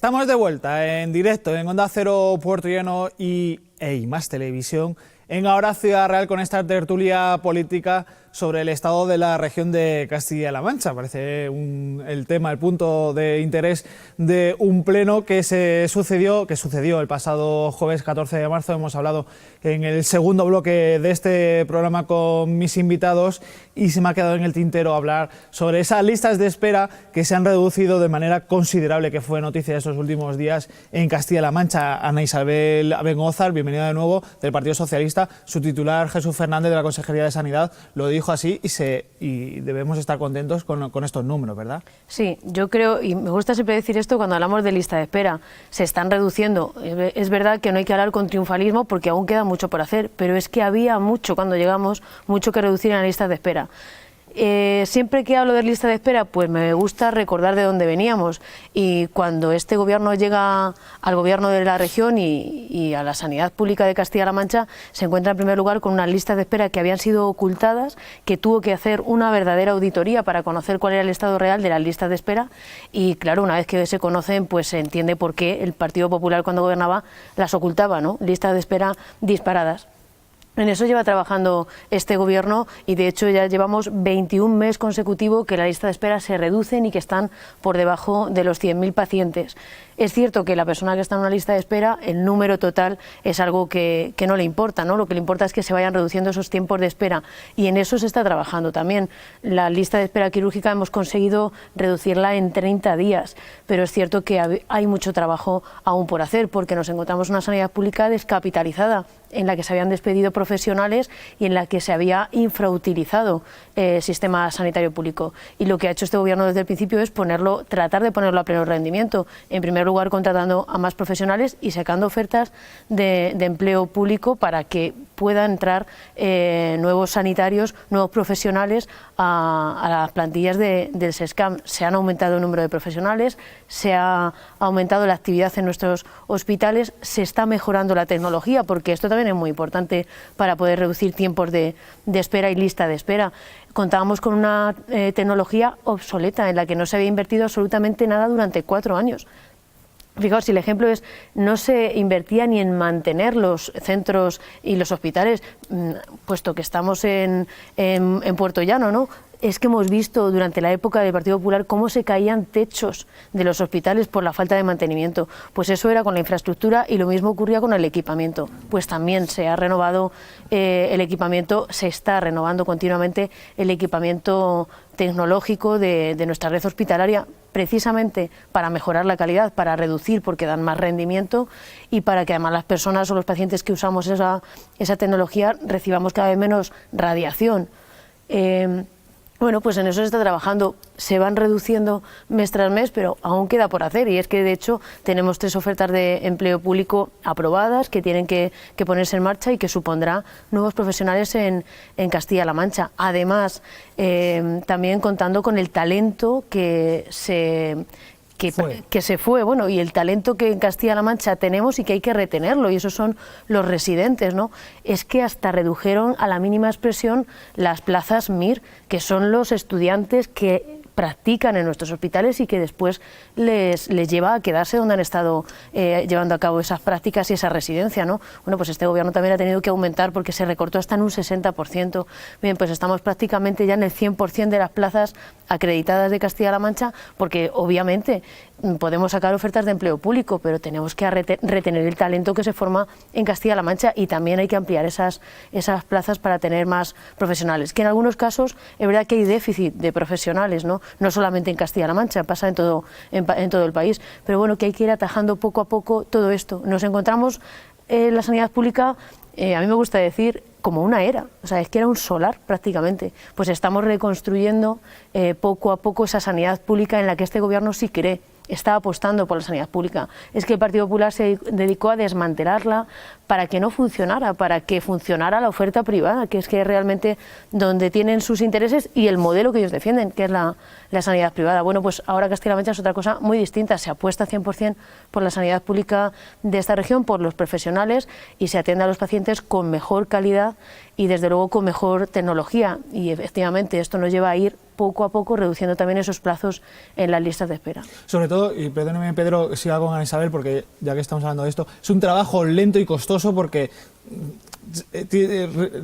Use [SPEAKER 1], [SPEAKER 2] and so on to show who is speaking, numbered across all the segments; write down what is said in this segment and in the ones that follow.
[SPEAKER 1] Estamos de vuelta en directo en Onda Cero Puerto Llano y Más Televisión en Ahora Ciudad Real con esta tertulia política sobre el estado de la región de Castilla-La Mancha. Parece el tema, el punto de interés de un pleno que sucedió el pasado jueves 14 de marzo. Hemos hablado en el segundo bloque de este programa con mis invitados y se me ha quedado en el tintero hablar sobre esas listas de espera que se han reducido de manera considerable, que fue noticia estos últimos días en Castilla-La Mancha. Ana Isabel Abengózar, bienvenida de nuevo, del Partido Socialista. Su titular, Jesús Fernández, de la Consejería de Sanidad, lo dijo así y debemos estar contentos con estos números, ¿verdad?
[SPEAKER 2] Sí, yo creo, y me gusta siempre decir esto cuando hablamos de lista de espera, se están reduciendo. Es verdad que no hay que hablar con triunfalismo porque aún queda mucho por hacer, pero es que había mucho, cuando llegamos, mucho que reducir en la lista de espera. Siempre que hablo de lista de espera, pues me gusta recordar de dónde veníamos, y cuando este gobierno llega al gobierno de la región y a la sanidad pública de Castilla-La Mancha, se encuentra en primer lugar con unas listas de espera que habían sido ocultadas, que tuvo que hacer una verdadera auditoría para conocer cuál era el estado real de las listas de espera, y claro, una vez que se conocen, pues se entiende por qué el Partido Popular, cuando gobernaba, las ocultaba, ¿no? Listas de espera disparadas. En eso lleva trabajando este gobierno y de hecho ya llevamos 21 meses consecutivos que la lista de espera se reducen y que están por debajo de los 100.000 pacientes. Es cierto que la persona que está en una lista de espera, el número total es algo que no le importa, ¿no? Lo que le importa es que se vayan reduciendo esos tiempos de espera y en eso se está trabajando también. La lista de espera quirúrgica hemos conseguido reducirla en 30 días, pero es cierto que hay mucho trabajo aún por hacer porque nos encontramos en una sanidad pública descapitalizada, en la que se habían despedido profesionales y en la que se había infrautilizado el sistema sanitario público. Y lo que ha hecho este gobierno desde el principio es tratar de ponerlo a pleno rendimiento. En primer lugar, contratando a más profesionales y sacando ofertas de empleo público para que puedan entrar nuevos sanitarios, nuevos profesionales a las plantillas del SESCAM. Se han aumentado el número de profesionales, se ha aumentado la actividad en nuestros hospitales, se está mejorando la tecnología, porque esto también es muy importante para poder reducir tiempos de espera y lista de espera. Contábamos con una tecnología obsoleta en la que no se había invertido absolutamente nada durante 4 años. Fijaos, si el ejemplo es, no se invertía ni en mantener los centros y los hospitales, puesto que estamos en Puerto Llano, ¿no? Es que hemos visto durante la época del Partido Popular cómo se caían techos de los hospitales por la falta de mantenimiento. Pues eso era con la infraestructura y lo mismo ocurría con el equipamiento. Pues también se ha renovado el equipamiento, se está renovando continuamente el equipamiento tecnológico de nuestra red hospitalaria, precisamente para mejorar la calidad, para reducir porque dan más rendimiento y para que además las personas o los pacientes que usamos esa tecnología recibamos cada vez menos radiación. Bueno, pues en eso se está trabajando, se van reduciendo mes tras mes, pero aún queda por hacer y es que de hecho tenemos 3 ofertas de empleo público aprobadas que tienen que ponerse en marcha y que supondrá nuevos profesionales en Castilla-La Mancha. Además, también contando con el talento que se fue, bueno, y el talento que en Castilla-La Mancha tenemos y que hay que retenerlo, y esos son los residentes, ¿no? Es que hasta redujeron a la mínima expresión las plazas MIR, que son los estudiantes que practican en nuestros hospitales y que después les lleva a quedarse donde han estado llevando a cabo esas prácticas y esa residencia, ¿no? Bueno, pues este gobierno también ha tenido que aumentar porque se recortó hasta en un 60%. Bien, pues estamos prácticamente ya en el 100% de las plazas acreditadas de Castilla-La Mancha, porque obviamente podemos sacar ofertas de empleo público, pero tenemos que retener el talento que se forma en Castilla-La Mancha y también hay que ampliar esas plazas para tener más profesionales, que en algunos casos es verdad que hay déficit de profesionales, ¿no? No solamente en Castilla-La Mancha, pasa en todo el país, pero bueno, que hay que ir atajando poco a poco todo esto. Nos encontramos en la sanidad pública, a mí me gusta decir, como una era, o sea, es que era un solar prácticamente. Pues estamos reconstruyendo poco a poco esa sanidad pública en la que este gobierno sí cree, está apostando por la sanidad pública. Es que el Partido Popular se dedicó a desmantelarla para que no funcionara, para que funcionara la oferta privada, que es que realmente donde tienen sus intereses y el modelo que ellos defienden, que es la sanidad privada. Bueno, pues ahora Castilla-La Mancha es otra cosa muy distinta, se apuesta 100% por la sanidad pública de esta región, por los profesionales, y se atiende a los pacientes con mejor calidad y desde luego con mejor tecnología, y efectivamente esto nos lleva a ir poco a poco reduciendo también esos plazos en las listas de espera.
[SPEAKER 1] Sobre todo, y perdóneme Pedro, siga con Ana Isabel, porque ya que estamos hablando de esto, es un trabajo lento y costoso porque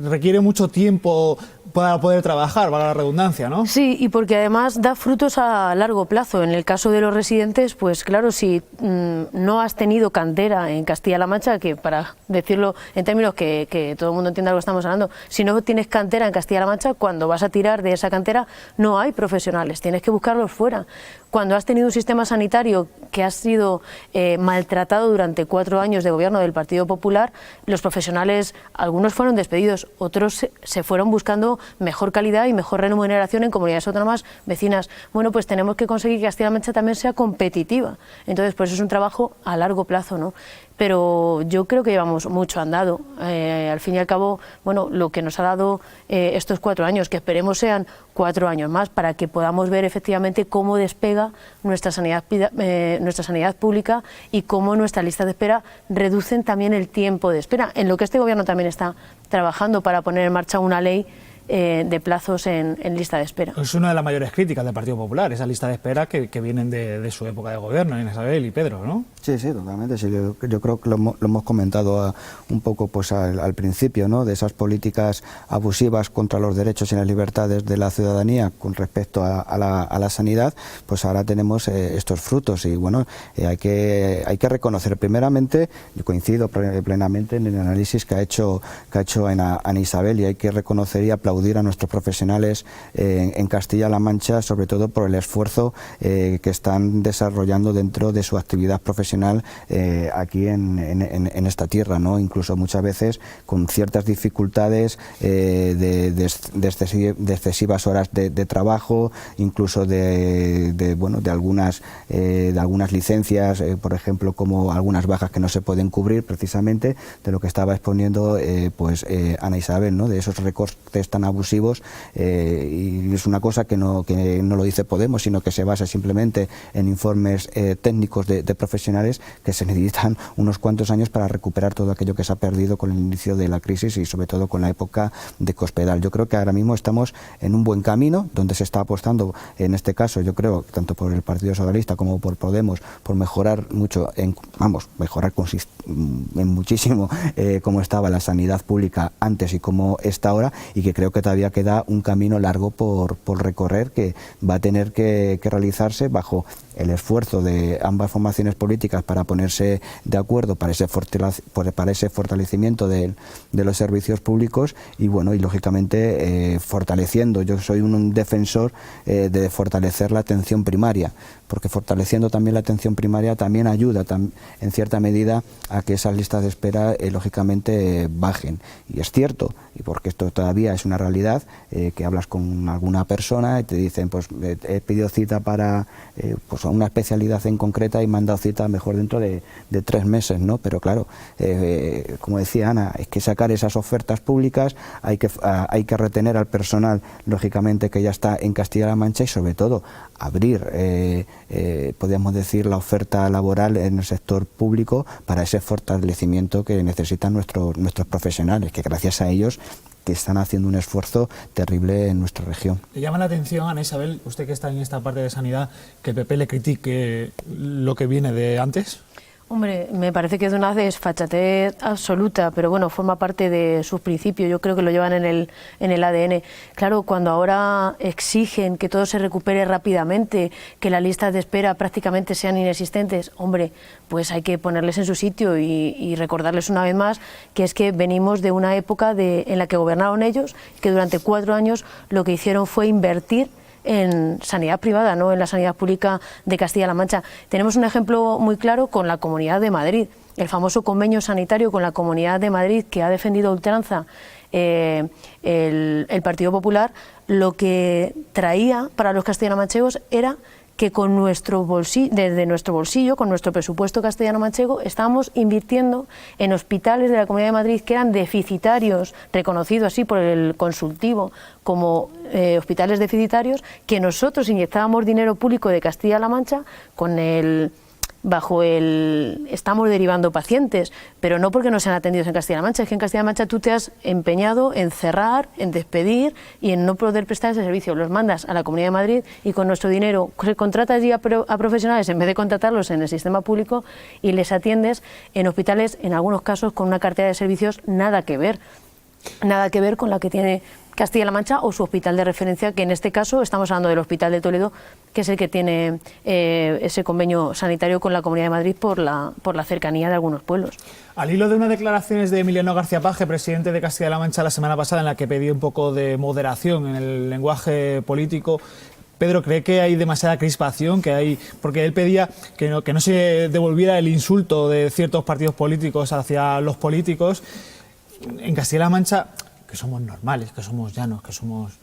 [SPEAKER 1] requiere mucho tiempo para poder trabajar, valga la redundancia, ¿no?
[SPEAKER 2] Sí, y porque además da frutos a largo plazo. En el caso de los residentes, pues claro, si no has tenido cantera en Castilla-La Mancha, que para decirlo en términos que todo el mundo entienda lo que estamos hablando, si no tienes cantera en Castilla-La Mancha, cuando vas a tirar de esa cantera no hay profesionales, tienes que buscarlos fuera. Cuando has tenido un sistema sanitario que ha sido maltratado durante 4 años de gobierno del Partido Popular, los profesionales, algunos fueron despedidos, otros se fueron buscando mejor calidad y mejor remuneración en comunidades autónomas vecinas. Bueno, pues tenemos que conseguir que Castilla-La Mancha también sea competitiva. Entonces, pues es un trabajo a largo plazo, ¿no? Pero yo creo que llevamos mucho andado. Al fin y al cabo, bueno, lo que nos ha dado estos 4 años, que esperemos sean 4 años más, para que podamos ver efectivamente cómo despega nuestra sanidad pública y cómo nuestras listas de espera reducen también el tiempo de espera, en lo que este gobierno también está trabajando para poner en marcha una ley de plazos en lista de espera.
[SPEAKER 1] Es una de las mayores críticas del Partido Popular, esa lista de espera que vienen de su época de gobierno, Ana Isabel y Pedro, ¿no?
[SPEAKER 3] Sí, sí, totalmente. Sí, yo creo que lo hemos comentado un poco pues al principio, ¿no? De esas políticas abusivas contra los derechos y las libertades de la ciudadanía con respecto a la sanidad, pues ahora tenemos estos frutos y bueno, hay que reconocer primeramente, yo coincido plenamente en el análisis que ha hecho Ana Isabel, y hay que reconocer y aplaudir a nuestros profesionales en Castilla-La Mancha, sobre todo por el esfuerzo que están desarrollando dentro de su actividad profesional aquí en esta tierra, ¿no? Incluso muchas veces con ciertas dificultades de excesivas horas de trabajo, incluso de algunas licencias, por ejemplo, como algunas bajas que no se pueden cubrir, precisamente de lo que estaba exponiendo Ana Isabel, ¿no? De esos recortes tan abusivos, y es una cosa que no lo dice Podemos, sino que se basa simplemente en informes técnicos de profesionales que se necesitan unos cuantos años para recuperar todo aquello que se ha perdido con el inicio de la crisis y sobre todo con la época de Cospedal. Yo creo que ahora mismo estamos en un buen camino, donde se está apostando, en este caso yo creo, tanto por el Partido Socialista como por Podemos, por mejorar mucho, mejorar en muchísimo cómo estaba la sanidad pública antes y cómo está ahora, y que creo que todavía queda un camino largo por recorrer, que va a tener que realizarse bajo el esfuerzo de ambas formaciones políticas para ponerse de acuerdo para ese fortalecimiento de los servicios públicos y bueno, y lógicamente fortaleciendo. Yo soy un defensor de fortalecer la atención primaria, porque fortaleciendo también la atención primaria también ayuda en cierta medida a que esas listas de espera lógicamente bajen. Y es cierto, y porque esto todavía es una realidad, que hablas con alguna persona y te dicen, pues he pedido cita para una especialidad en concreta y me han dado cita mejor dentro de 3 meses, ¿no? Pero claro, como decía Ana, es que sacar esas ofertas públicas, hay que retener al personal, lógicamente, que ya está en Castilla-La Mancha, y sobre todo abrir, podríamos decir, la oferta laboral en el sector público para ese fortalecimiento que necesitan nuestros profesionales, que gracias a ellos que están haciendo un esfuerzo terrible en nuestra región.
[SPEAKER 1] ¿Le llama la atención, Ana Isabel, usted que está en esta parte de sanidad, que el PP le critique lo que viene de antes?
[SPEAKER 2] Hombre, me parece que es una desfachatez absoluta, pero bueno, forma parte de sus principios, yo creo que lo llevan en el ADN. Claro, cuando ahora exigen que todo se recupere rápidamente, que las listas de espera prácticamente sean inexistentes, hombre, pues hay que ponerles en su sitio y recordarles una vez más que es que venimos de una época en la que gobernaron ellos, que durante 4 años lo que hicieron fue invertir en sanidad privada, no en la sanidad pública de Castilla-La Mancha. Tenemos un ejemplo muy claro con la Comunidad de Madrid, el famoso convenio sanitario con la Comunidad de Madrid que ha defendido a ultranza el Partido Popular. Lo que traía para los castellanomanchegos era que con nuestro bolsillo, desde nuestro bolsillo, con nuestro presupuesto castellano-manchego, estábamos invirtiendo en hospitales de la Comunidad de Madrid que eran deficitarios, reconocidos así por el consultivo como hospitales deficitarios, que nosotros inyectábamos dinero público de Castilla-La Mancha estamos derivando pacientes, pero no porque no sean atendidos en Castilla-La Mancha, es que en Castilla-La Mancha tú te has empeñado en cerrar, en despedir y en no poder prestar ese servicio. Los mandas a la Comunidad de Madrid y con nuestro dinero contratas allí a profesionales en vez de contratarlos en el sistema público y les atiendes en hospitales, en algunos casos, con una cartera de servicios nada que ver con la que tiene Castilla-La Mancha o su hospital de referencia, que en este caso estamos hablando del Hospital de Toledo, que es el que tiene ese convenio sanitario con la Comunidad de Madrid por la cercanía de algunos pueblos.
[SPEAKER 1] Al hilo de unas declaraciones de Emiliano García Paje, presidente de Castilla-La Mancha, la semana pasada, en la que pedía un poco de moderación en el lenguaje político, Pedro, ¿cree que hay demasiada crispación? Porque él pedía que no se devolviera el insulto de ciertos partidos políticos hacia los políticos. En Castilla-La Mancha, que somos normales, que somos llanos, que somos,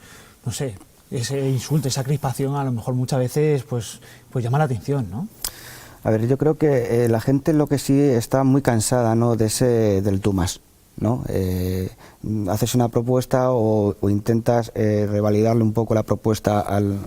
[SPEAKER 1] no sé, ese insulto, esa crispación a lo mejor muchas veces pues llama la atención, ¿no?
[SPEAKER 3] A ver, yo creo que la gente lo que sí está muy cansada, ¿no?, del tú más, ¿no? Haces una propuesta o intentas revalidarle un poco la propuesta al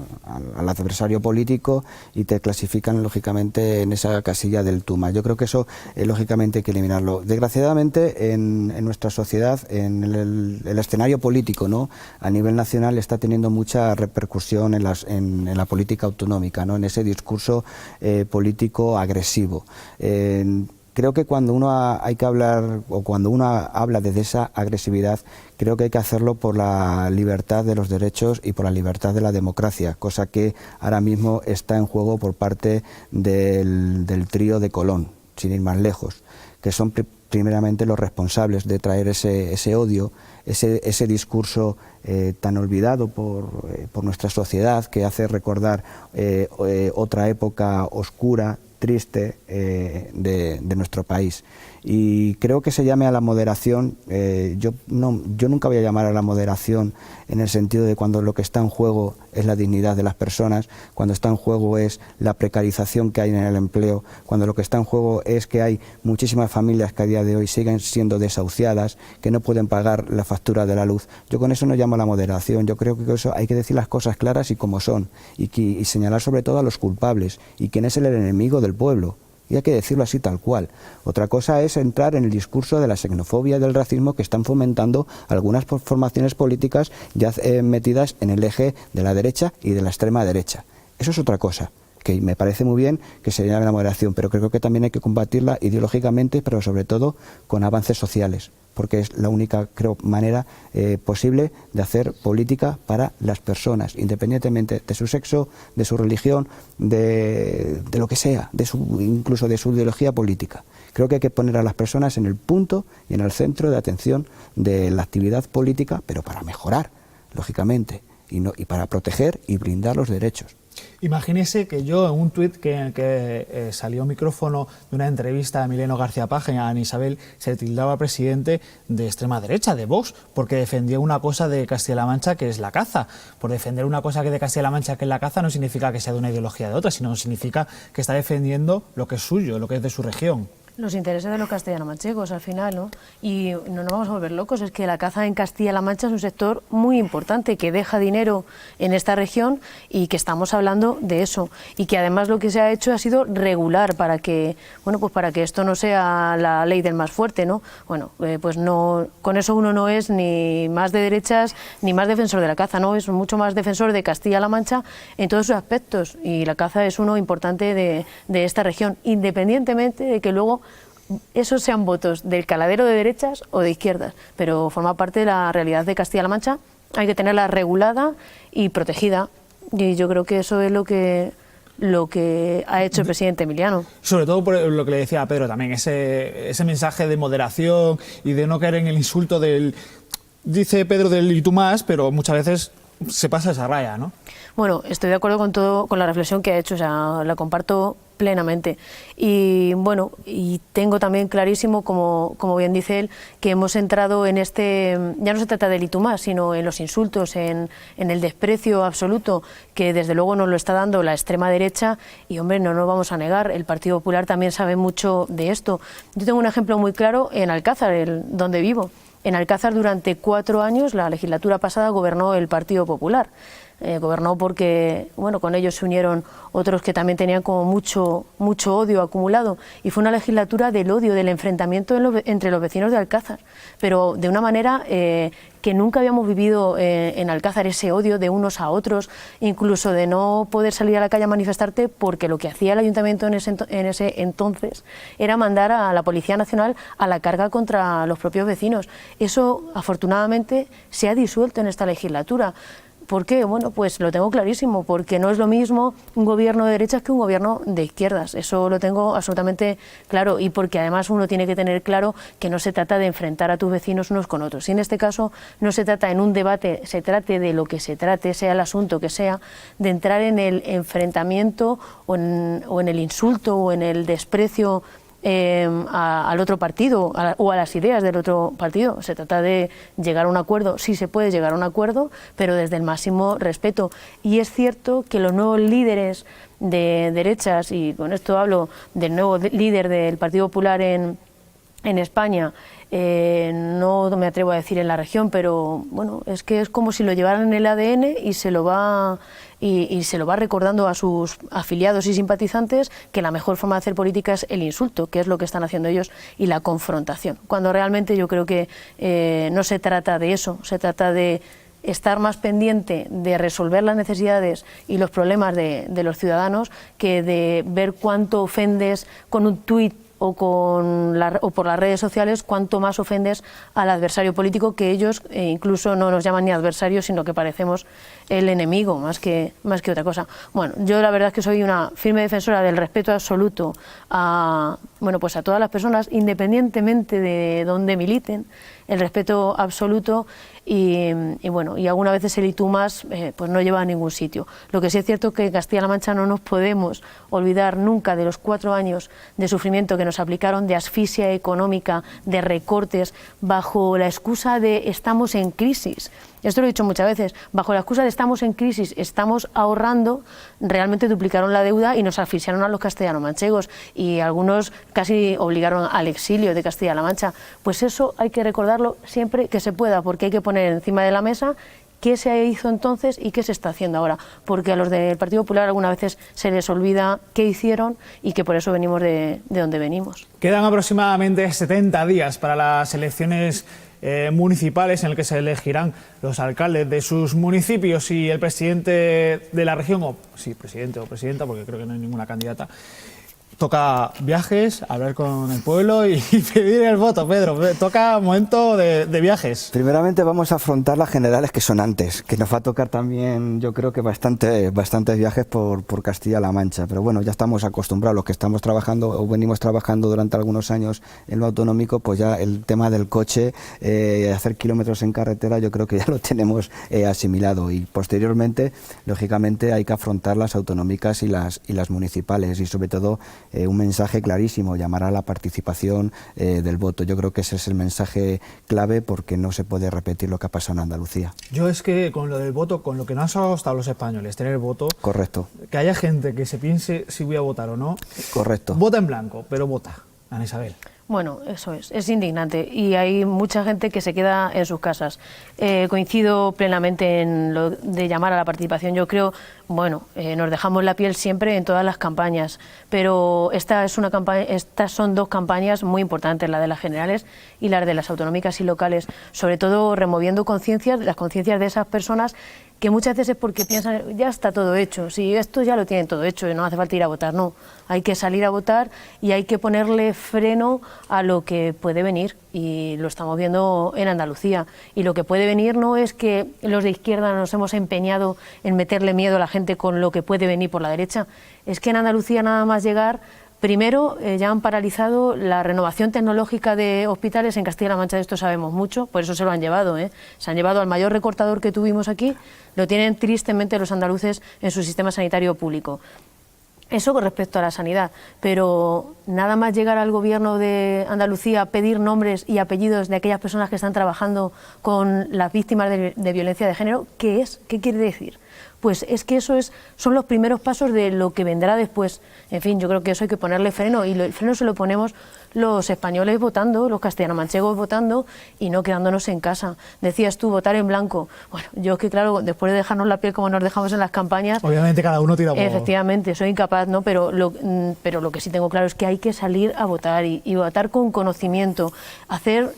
[SPEAKER 3] adversario político y te clasifican lógicamente en esa casilla del tú más. Yo creo que eso lógicamente hay que eliminarlo. Desgraciadamente en nuestra sociedad, en el escenario político, ¿no?, a nivel nacional está teniendo mucha repercusión en la política autonómica, ¿no?, en ese discurso político agresivo. Creo que cuando uno habla desde esa agresividad, creo que hay que hacerlo por la libertad de los derechos y por la libertad de la democracia, cosa que ahora mismo está en juego por parte del trío de Colón, sin ir más lejos, que son primeramente los responsables de traer ese odio, ese discurso tan olvidado por nuestra sociedad, que hace recordar otra época oscura, triste de nuestro país. Y creo que se llame a la moderación. Yo nunca voy a llamar a la moderación en el sentido de cuando lo que está en juego es la dignidad de las personas, cuando está en juego es la precarización que hay en el empleo, cuando lo que está en juego es que hay muchísimas familias que a día de hoy siguen siendo desahuciadas, que no pueden pagar la factura de la luz. Yo con eso no llamo a la moderación. Yo creo que con eso hay que decir las cosas claras y como son, y señalar sobre todo a los culpables y quién es el enemigo del pueblo. Y hay que decirlo así tal cual. Otra cosa es entrar en el discurso de la xenofobia y del racismo que están fomentando algunas formaciones políticas ya metidas en el eje de la derecha y de la extrema derecha. Eso es otra cosa, que me parece muy bien que se llame la moderación, pero creo que también hay que combatirla ideológicamente, pero sobre todo con avances sociales, porque es la única, creo, manera posible de hacer política para las personas, independientemente de su sexo, de su religión, de lo que sea, incluso de su ideología política. Creo que hay que poner a las personas en el punto y en el centro de atención de la actividad política, pero para mejorar, lógicamente, y para proteger y blindar los derechos.
[SPEAKER 1] Imagínese que yo en un tuit que salió micrófono de una entrevista a Emiliano García Paje a Ana Isabel se tildaba presidente de extrema derecha, de Vox, porque defendía una cosa de Castilla-La Mancha que es la caza. Por defender una cosa que de Castilla-La Mancha que es la caza no significa que sea de una ideología de otra, sino significa que está defendiendo lo que es suyo, lo que es de su región.
[SPEAKER 2] Los intereses de los castellano-manchegos al final, ¿no? Y no nos vamos a volver locos, es que la caza en Castilla-La Mancha es un sector muy importante que deja dinero en esta región y que estamos hablando de eso. Y que además lo que se ha hecho ha sido regular para que, bueno, pues para que esto no sea la ley del más fuerte, ¿no? Bueno, pues no, con eso uno no es ni más de derechas ni más defensor de la caza, ¿no? Es mucho más defensor de Castilla-La Mancha en todos sus aspectos y la caza es uno importante de esta región, independientemente de que luego esos sean votos del caladero de derechas o de izquierdas, pero forma parte de la realidad de Castilla-La Mancha, hay que tenerla regulada y protegida, y yo creo que eso es lo que ha hecho el presidente Emiliano.
[SPEAKER 1] Sobre todo por lo que le decía a Pedro también, ese mensaje de moderación y de no caer en el insulto del, dice Pedro, del y tú más, pero muchas veces se pasa esa raya, ¿no?
[SPEAKER 2] Bueno, estoy de acuerdo con todo, con la reflexión que ha hecho, o sea, la comparto plenamente. Y bueno, y tengo también clarísimo, como bien dice él, que hemos entrado en ya no se trata del y tú más, sino en los insultos, en el desprecio absoluto, que desde luego nos lo está dando la extrema derecha, y hombre, no nos vamos a negar, el Partido Popular también sabe mucho de esto. Yo tengo un ejemplo muy claro en Alcázar, donde vivo. En Alcázar durante 4 años, la legislatura pasada, gobernó el Partido Popular. Gobernó porque, bueno, con ellos se unieron otros que también tenían como mucho odio acumulado, y fue una legislatura del odio, del enfrentamiento entre los vecinos de Alcázar, pero de una manera que nunca habíamos vivido en Alcázar, ese odio de unos a otros, incluso de no poder salir a la calle a manifestarte, porque lo que hacía el ayuntamiento en ese entonces era mandar a la Policía Nacional a la carga contra los propios vecinos. Eso, afortunadamente, se ha disuelto en esta legislatura. ¿Por qué? Bueno, pues lo tengo clarísimo, porque no es lo mismo un gobierno de derechas que un gobierno de izquierdas, eso lo tengo absolutamente claro, y porque además uno tiene que tener claro que no se trata de enfrentar a tus vecinos unos con otros. Y en este caso no se trata en un debate, se trate de lo que se trate, sea el asunto que sea, de entrar en el enfrentamiento o en el insulto o en el desprecio al otro partido o a las ideas del otro partido. Se trata de llegar a un acuerdo, sí se puede llegar a un acuerdo, pero desde el máximo respeto. Y es cierto que los nuevos líderes de derechas, y con esto hablo del nuevo líder del Partido Popular en España, no me atrevo a decir en la región, pero bueno, es que es como si lo llevaran en el ADN y se lo va recordando a sus afiliados y simpatizantes que la mejor forma de hacer política es el insulto, que es lo que están haciendo ellos, y la confrontación, cuando realmente yo creo que no se trata de eso, se trata de estar más pendiente de resolver las necesidades y los problemas de los ciudadanos, que de ver cuánto ofendes con un tuit o por las redes sociales, cuanto más ofendes al adversario político, que ellos incluso no nos llaman ni adversarios, sino que parecemos el enemigo más que otra cosa. Bueno, yo la verdad es que soy una firme defensora del respeto absoluto a todas las personas, independientemente de dónde militen, el respeto absoluto, y algunas veces el y tú más pues no lleva a ningún sitio. Lo que sí es cierto es que en Castilla-La Mancha no nos podemos olvidar nunca de los 4 años de sufrimiento que nos aplicaron, de asfixia económica, de recortes, bajo la excusa de estamos en crisis. Esto lo he dicho muchas veces, bajo la excusa de estamos en crisis, estamos ahorrando, realmente duplicaron la deuda y nos asfixiaron a los castellano-manchegos, y algunos casi obligaron al exilio de Castilla-La Mancha. Pues eso hay que recordarlo siempre que se pueda, porque hay que poner encima de la mesa qué se hizo entonces y qué se está haciendo ahora, porque a los del Partido Popular algunas veces se les olvida qué hicieron y que por eso venimos de donde venimos.
[SPEAKER 1] Quedan aproximadamente 70 días para las elecciones municipales, en el que se elegirán los alcaldes de sus municipios y el presidente de la región, presidente o presidenta, porque creo que no hay ninguna candidata. Toca viajes, hablar con el pueblo y pedir el voto, Pedro. Toca momento de viajes.
[SPEAKER 3] Primeramente vamos a afrontar las generales que son antes, que nos va a tocar también, yo creo que bastantes viajes por Castilla-La Mancha. Pero bueno, ya estamos acostumbrados, los que estamos trabajando o venimos trabajando durante algunos años en lo autonómico, pues ya el tema del coche, hacer kilómetros en carretera, yo creo que ya lo tenemos asimilado. Y posteriormente, lógicamente, hay que afrontar las autonómicas y las municipales, y sobre todo un mensaje clarísimo, llamar a la participación del voto. Yo creo que ese es el mensaje clave, porque no se puede repetir lo que ha pasado en Andalucía.
[SPEAKER 1] Yo es que con lo del voto, con lo que nos ha costado los españoles tener voto,
[SPEAKER 3] correcto,
[SPEAKER 1] que haya gente que se piense si voy a votar o no,
[SPEAKER 3] correcto,
[SPEAKER 1] vota en blanco, pero vota, Ana Isabel.
[SPEAKER 2] Bueno, eso es indignante, y hay mucha gente que se queda en sus casas. Coincido plenamente en lo de llamar a la participación. Yo creo, nos dejamos la piel siempre en todas las campañas, pero estas son 2 campañas muy importantes, la de las generales y la de las autonómicas y locales, sobre todo removiendo las conciencias de esas personas que muchas veces es porque piensan, ya está todo hecho, si esto ya lo tienen todo hecho y no hace falta ir a votar. No, hay que salir a votar y hay que ponerle freno a lo que puede venir, y lo estamos viendo en Andalucía. Y lo que puede venir no es que los de izquierda nos hemos empeñado en meterle miedo a la gente con lo que puede venir por la derecha, es que en Andalucía nada más llegar Primero, ya han paralizado la renovación tecnológica de hospitales en Castilla-La Mancha, de esto sabemos mucho, por eso se lo han llevado, Se han llevado al mayor recortador que tuvimos aquí, lo tienen tristemente los andaluces en su sistema sanitario público. Eso con respecto a la sanidad, pero nada más llegar al gobierno de Andalucía a pedir nombres y apellidos de aquellas personas que están trabajando con las víctimas de violencia de género, ¿qué es? ¿Qué quiere decir? Pues es que son los primeros pasos de lo que vendrá después. En fin, yo creo que eso hay que ponerle freno, y el freno se lo ponemos los españoles votando, los castellano-manchegos votando y no quedándonos en casa. Decías tú, votar en blanco. Bueno, yo es que claro, después de dejarnos la piel como nos dejamos en las campañas...
[SPEAKER 1] Obviamente cada uno tira por...
[SPEAKER 2] Efectivamente, soy incapaz, ¿no? Pero lo que sí tengo claro es que hay que salir a votar y votar con conocimiento, hacer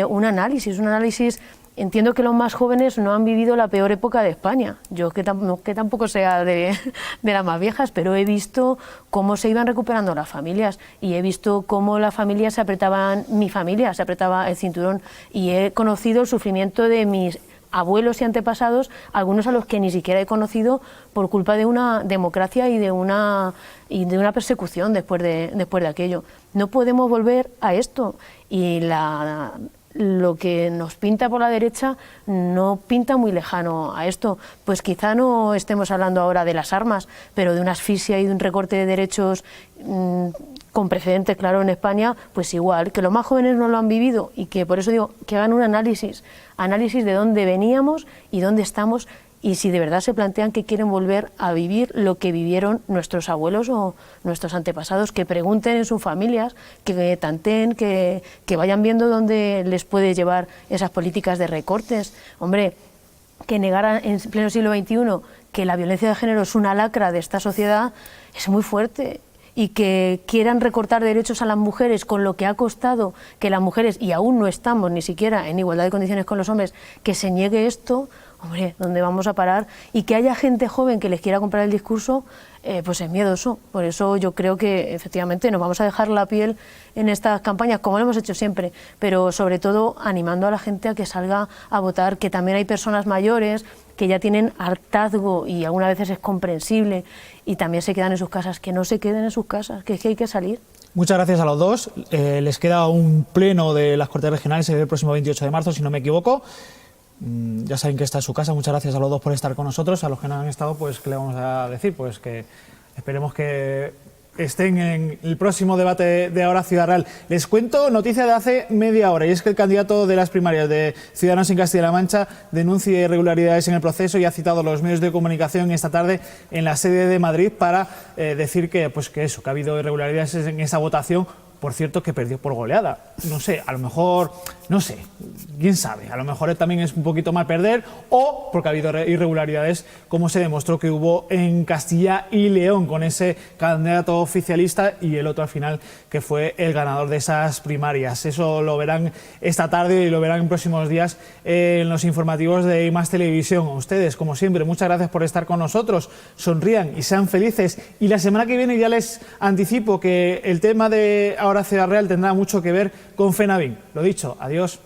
[SPEAKER 2] un análisis. Entiendo que los más jóvenes no han vivido la peor época de España. Yo que tampoco sea de las más viejas, pero he visto cómo se iban recuperando las familias y he visto cómo las familias mi familia se apretaba el cinturón, y he conocido el sufrimiento de mis abuelos y antepasados, algunos a los que ni siquiera he conocido por culpa de una democracia y de una persecución después de aquello. No podemos volver a esto, y lo que nos pinta por la derecha no pinta muy lejano a esto. Pues quizá no estemos hablando ahora de las armas, pero de una asfixia y de un recorte de derechos con precedentes, claro, en España, pues igual, que los más jóvenes no lo han vivido, y que por eso digo que hagan un análisis de dónde veníamos y dónde estamos, y si de verdad se plantean que quieren volver a vivir lo que vivieron nuestros abuelos o nuestros antepasados, que pregunten en sus familias, que tanteen, que vayan viendo dónde les puede llevar esas políticas de recortes. Hombre, que negar en pleno siglo XXI que la violencia de género es una lacra de esta sociedad es muy fuerte. Y que quieran recortar derechos a las mujeres con lo que ha costado que las mujeres, y aún no estamos ni siquiera en igualdad de condiciones con los hombres, que se niegue esto, hombre, ¿dónde vamos a parar? Y que haya gente joven que les quiera comprar el discurso, pues es miedoso. Por eso yo creo que efectivamente nos vamos a dejar la piel en estas campañas, como lo hemos hecho siempre, pero sobre todo animando a la gente a que salga a votar, que también hay personas mayores que ya tienen hartazgo y algunas veces es comprensible y también se quedan en sus casas, que no se queden en sus casas, que es que hay que salir.
[SPEAKER 1] Muchas gracias a los dos. Les queda un pleno de las Cortes Regionales el próximo 28 de marzo, si no me equivoco. Ya saben que esta es su casa. Muchas gracias a los dos por estar con nosotros. A los que no han estado, pues, ¿qué le vamos a decir? Pues que esperemos que estén en el próximo debate de Ahora Ciudad Real. Les cuento noticia de hace media hora, y es que el candidato de las primarias de Ciudadanos en Castilla-La Mancha denuncia irregularidades en el proceso y ha citado a los medios de comunicación esta tarde en la sede de Madrid para decir que ha habido irregularidades en esa votación. Por cierto, que perdió por goleada. No sé, a lo mejor, no sé, quién sabe, a lo mejor también es un poquito mal perder, o porque ha habido irregularidades, como se demostró que hubo en Castilla y León con ese candidato oficialista y el otro al final que fue el ganador de esas primarias. Eso lo verán esta tarde y lo verán en próximos días en los informativos de I+ Televisión. A ustedes, como siempre, muchas gracias por estar con nosotros. Sonrían y sean felices. Y la semana que viene ya les anticipo que el tema de Ahora Ciudad Real tendrá mucho que ver con FENAVIN. Lo dicho, adiós.